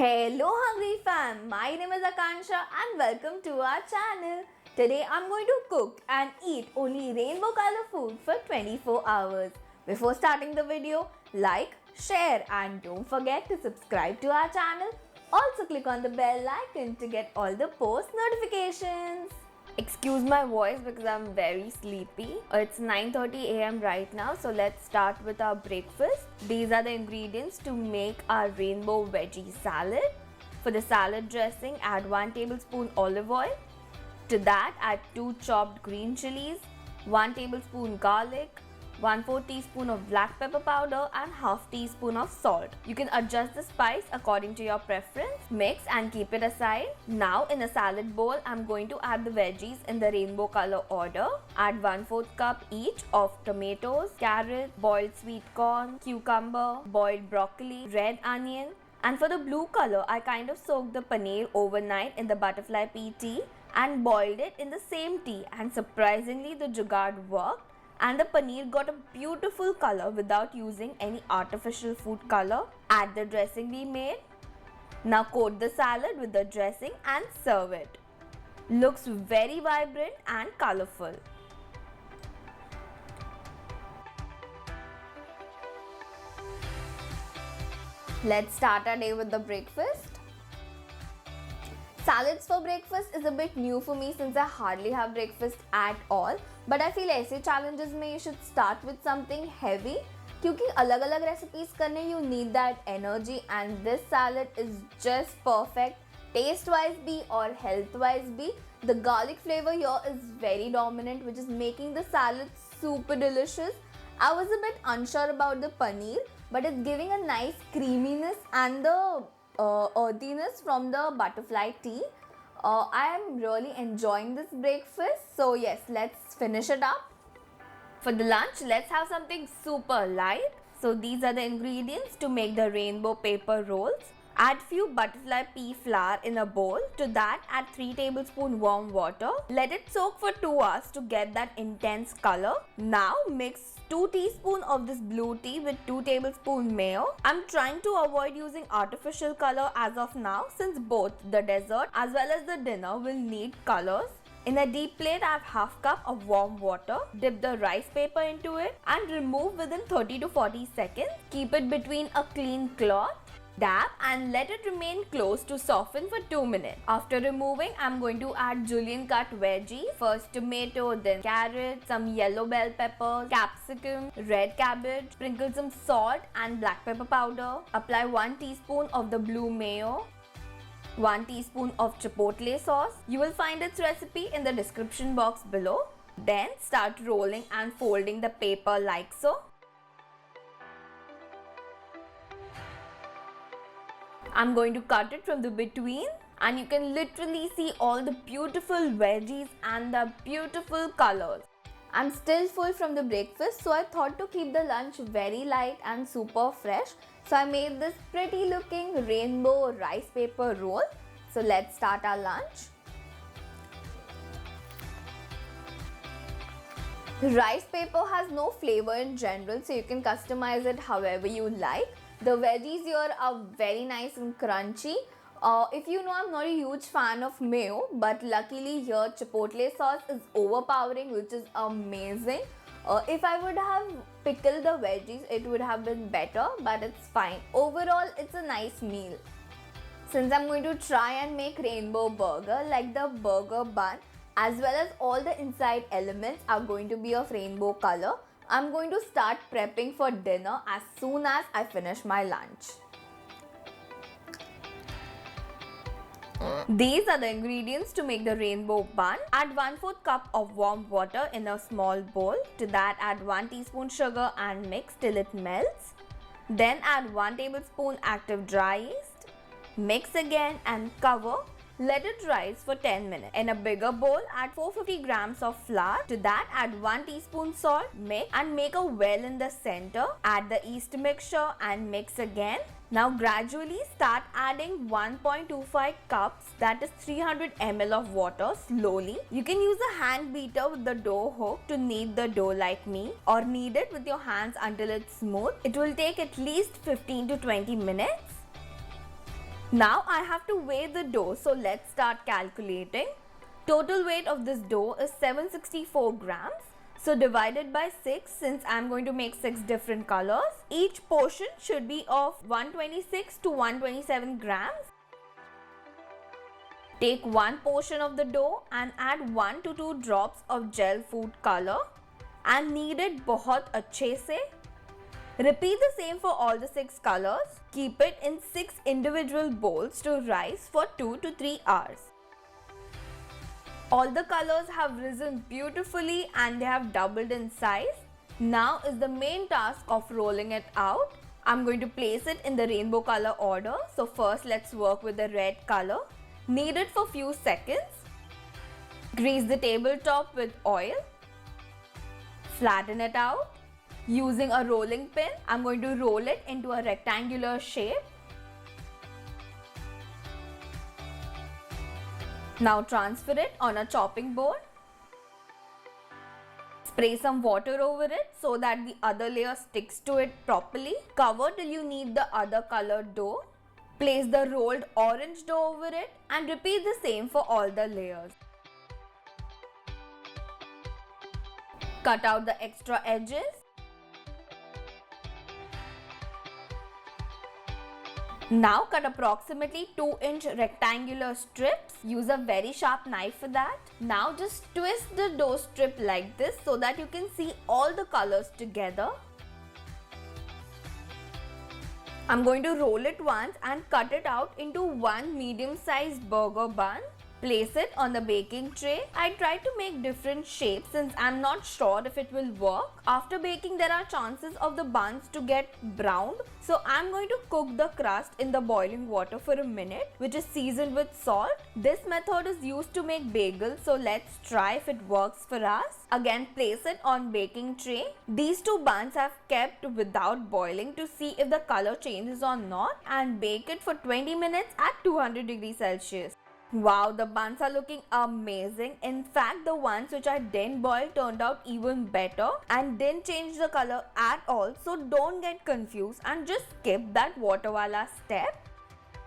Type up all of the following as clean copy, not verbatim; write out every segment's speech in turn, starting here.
Hello Hungry fam, my name is Akansha and welcome to our channel. Today I'm going to cook and eat only rainbow color food for 24 hours. Before starting the video, like, share and don't forget to subscribe to our channel. Also click on the bell icon to get all the post notifications. Excuse my voice because I'm very sleepy. It's 9:30 a.m. right now, so let's start with our breakfast. These are the ingredients to make our rainbow veggie salad. For the salad dressing, add 1 tablespoon olive oil. To that, add 2 chopped green chilies, 1 tablespoon garlic, 1/4 teaspoon of black pepper powder and half teaspoon of salt. You can adjust the spice according to your preference. Mix and keep it aside. Now in a salad bowl, I'm going to add the veggies in the rainbow color order. Add 1/4 cup each of tomatoes, carrot, boiled sweet corn, cucumber, boiled broccoli, red onion. And for the blue color, I kind of soaked the paneer overnight in the butterfly pea tea and boiled it in the same tea, and surprisingly the jugaad worked. And the paneer got a beautiful color without using any artificial food color. Add the dressing we made. Now coat the salad with the dressing and serve it. Looks very vibrant and colorful. Let's start our day with the breakfast. Salads for breakfast is a bit new for me since I hardly have breakfast at all. But I feel ऐसे challenges में you should start with something heavy क्योंकि अलग अलग recipes करने you need that energy, and this salad is just perfect. Taste wise भी और health wise भी. The garlic flavor here is very dominant, which is making the salad super delicious. I was a bit unsure about the paneer, but it's giving a nice creaminess and the earthiness from the butterfly tea. I am really enjoying this breakfast. So yes, let's finish it up. For the lunch, let's have something super light. So these are the ingredients to make the rainbow paper rolls. Add few butterfly pea flour in a bowl. To that, add 3 tablespoon warm water. Let it soak for 2 hours to get that intense color. Now mix 2 teaspoon of this blue tea with 2 tablespoon mayo. I'm trying to avoid using artificial color as of now since both the dessert as well as the dinner will need colors. In a deep plate, I have half cup of warm water. Dip the rice paper into it and remove within 30 to 40 seconds. Keep it between a clean cloth. Dab and let it remain closed to soften for 2 minutes. After removing, I'm going to add julienne cut veggies. First tomato, then carrot, some yellow bell peppers, capsicum, red cabbage. Sprinkle some salt and black pepper powder. Apply 1 teaspoon of the blue mayo. 1 teaspoon of chipotle sauce. You will find its recipe in the description box below. Then start rolling and folding the paper like so. I'm going to cut it from the between, and you can literally see all the beautiful veggies and the beautiful colors. I'm still full from the breakfast, so I thought to keep the lunch very light and super fresh. So I made this pretty looking rainbow rice paper roll. So let's start our lunch. Rice paper has no flavor in general, so you can customize it however you like. The veggies here are very nice and crunchy. If you know, I'm not a huge fan of mayo, but luckily here chipotle sauce is overpowering, which is amazing. If I would have pickled the veggies, it would have been better, but it's fine. Overall, it's a nice meal. Since I'm going to try and make rainbow burger, like the burger bun, as well as all the inside elements are going to be of rainbow color, I'm going to start prepping for dinner as soon as I finish my lunch. These are the ingredients to make the rainbow bun. Add 1/4 cup of warm water in a small bowl. To that, add 1 teaspoon sugar and mix till it melts. Then add 1 tablespoon active dry yeast. Mix again and cover. Let it rise for 10 minutes. In a bigger bowl, add 450 grams of flour. To that, add 1 teaspoon salt. Mix and make a well in the center. Add the yeast mixture and mix again. Now gradually start adding 1.25 cups, that is 300 ml of water slowly. You can use a hand beater with the dough hook to knead the dough like me, or knead it with your hands until it's smooth. It will take at least 15 to 20 minutes. Now I have to weigh the dough, so let's start calculating. Total weight of this dough is 764 grams. So divided by 6, since I'm going to make 6 different colors, each portion should be of 126 to 127 grams. Take one portion of the dough and add 1 to 2 drops of gel food color and knead it बहुत अच्छे से. Repeat the same for all the 6 colors. Keep it in 6 individual bowls to rise for 2 to 3 hours. All the colors have risen beautifully and they have doubled in size. Now is the main task of rolling it out. I'm going to place it in the rainbow color order. So first let's work with the red color. Knead it for few seconds. Grease the tabletop with oil. Flatten it out. Using a rolling pin, I'm going to roll it into a rectangular shape. Now transfer it on a chopping board. Spray some water over it so that the other layer sticks to it properly. Cover till you need the other colored dough. Place the rolled orange dough over it and repeat the same for all the layers. Cut out the extra edges. Now cut approximately 2-inch rectangular strips. Use a very sharp knife for that. Now just twist the dough strip like this so that you can see all the colors together. I'm going to roll it once and cut it out into one medium-sized burger bun. Place it on the baking tray. I tried to make different shapes since I'm not sure if it will work. After baking, there are chances of the buns to get browned. So I'm going to cook the crust in the boiling water for a minute, which is seasoned with salt. This method is used to make bagels, so let's try if it works for us. Again, place it on baking tray. These two buns have kept without boiling to see if the color changes or not, and bake it for 20 minutes at 200 degrees Celsius. Wow, the buns are looking amazing. In fact, the ones which I didn't boil turned out even better and didn't change the color at all. So don't get confused and just skip that water wala step.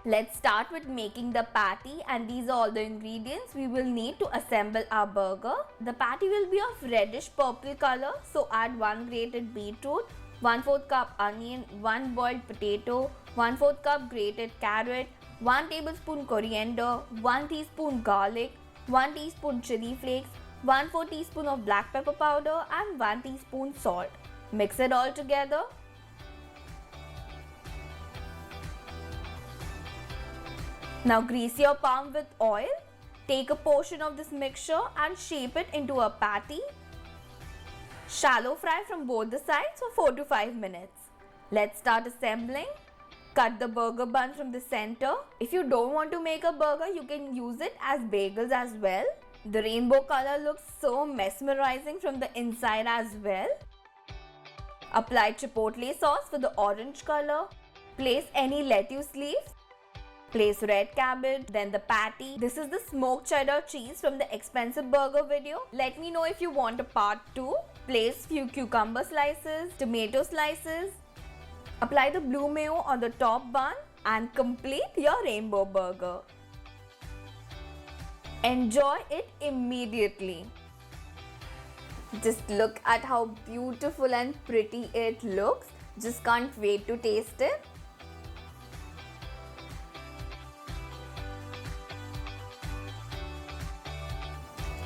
Let's start with making the patty, and these are all the ingredients we will need to assemble our burger. The patty will be of reddish purple color, so add 1 grated beetroot, 1/4 cup onion, 1 boiled potato, 1/4 cup grated carrot, 1 tablespoon coriander, 1 teaspoon garlic, 1 teaspoon chili flakes, 1/4 teaspoon of black pepper powder and 1 teaspoon salt. Mix it all together. Now grease your palm with oil. Take a portion of this mixture and shape it into a patty. Shallow fry from both the sides for 4 to 5 minutes. Let's start assembling. Cut the burger bun from the center. If you don't want to make a burger, you can use it as bagels as well. The rainbow color looks so mesmerizing from the inside as well. Apply chipotle sauce for the orange color. Place any lettuce leaves. Place red cabbage, then the patty. This is the smoked cheddar cheese from the expensive burger video. Let me know if you want a part 2. Place few cucumber slices, tomato slices. Apply the blue mayo on the top bun and complete your rainbow burger. Enjoy it immediately. Just look at how beautiful and pretty it looks. Just can't wait to taste it.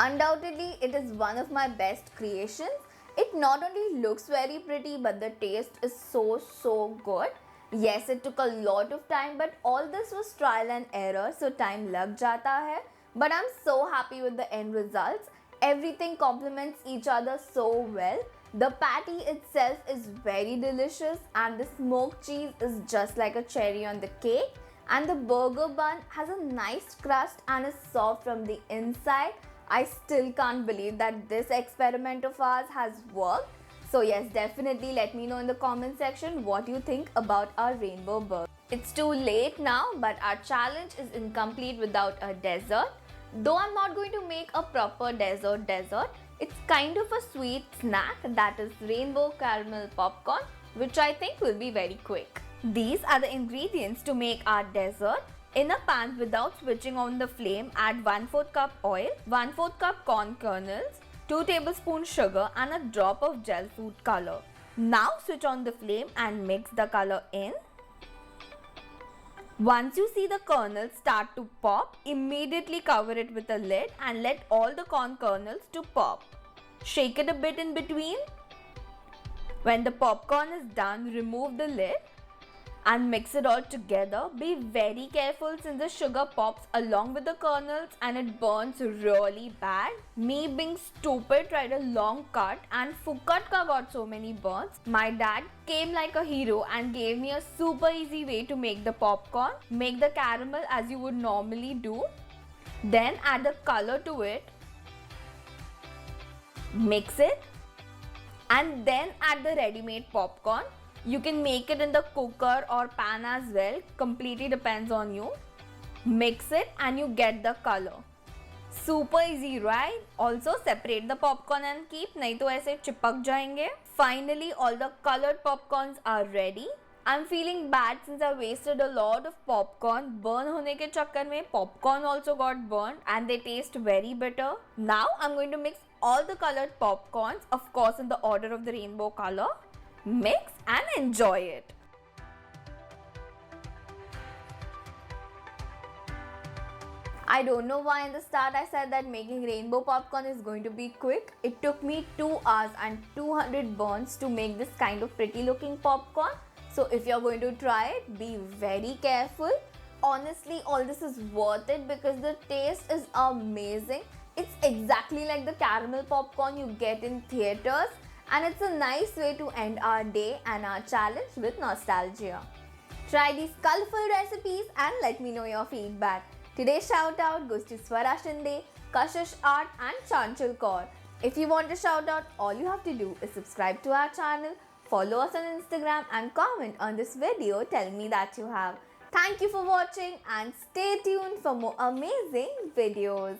Undoubtedly, it is one of my best creations. It not only looks very pretty, but the taste is so good. Yes, it took a lot of time, but all this was trial and error, so time lag jata hai. But I'm so happy with the end results. Everything complements each other so well. The patty itself is very delicious and the smoked cheese is just like a cherry on the cake. And the burger bun has a nice crust and is soft from the inside. I still can't believe that this experiment of ours has worked. So yes, definitely let me know in the comment section what you think about our rainbow burger. It's too late now, but our challenge is incomplete without a dessert. Though I'm not going to make a proper dessert, it's kind of a sweet snack, that is rainbow caramel popcorn, which I think will be very quick. These are the ingredients to make our dessert. In a pan without switching on the flame, add 1/4 cup oil, 1/4 cup corn kernels, 2 tablespoons sugar and a drop of gel food color. Now switch on the flame and mix the color in. Once you see the kernels start to pop, immediately cover it with a lid and let all the corn kernels to pop. Shake it a bit in between. When the popcorn is done, remove the lid and mix it all together. Be very careful since the sugar pops along with the kernels and it burns really bad. Me being stupid tried a long cut and fukat ka got so many burns. My dad came like a hero and gave me a super easy way to make the popcorn. Make the caramel as you would normally do. Then add the color to it. Mix it. And then add the ready-made popcorn. You can make it in the cooker or pan as well, completely depends on you. Mix it and you get the color. Super easy, right? Also separate the popcorn and keep, नहीं तो ऐसे चिपक जाएंगे. Finally, all the colored popcorns are ready. I'm feeling bad since I wasted a lot of popcorn. Burn होने के चक्कर में popcorn also got burned and they taste very bitter. Now I'm going to mix all the colored popcorns, of course in the order of the rainbow color. Mix and enjoy it. I don't know why in the start I said that making rainbow popcorn is going to be quick. It took me 2 hours and 200 burns to make this kind of pretty looking popcorn. So if you're going to try it, be very careful. Honestly, all this is worth it because the taste is amazing. It's exactly like the caramel popcorn you get in theaters. And it's a nice way to end our day and our challenge with nostalgia. Try these colorful recipes and let me know your feedback. Today's shout out goes to Swara Shinde, Kashish Art and Chanchal Kaur. If you want a shout out, all you have to do is subscribe to our channel, follow us on Instagram and comment on this video telling me that you have. Thank you for watching and stay tuned for more amazing videos.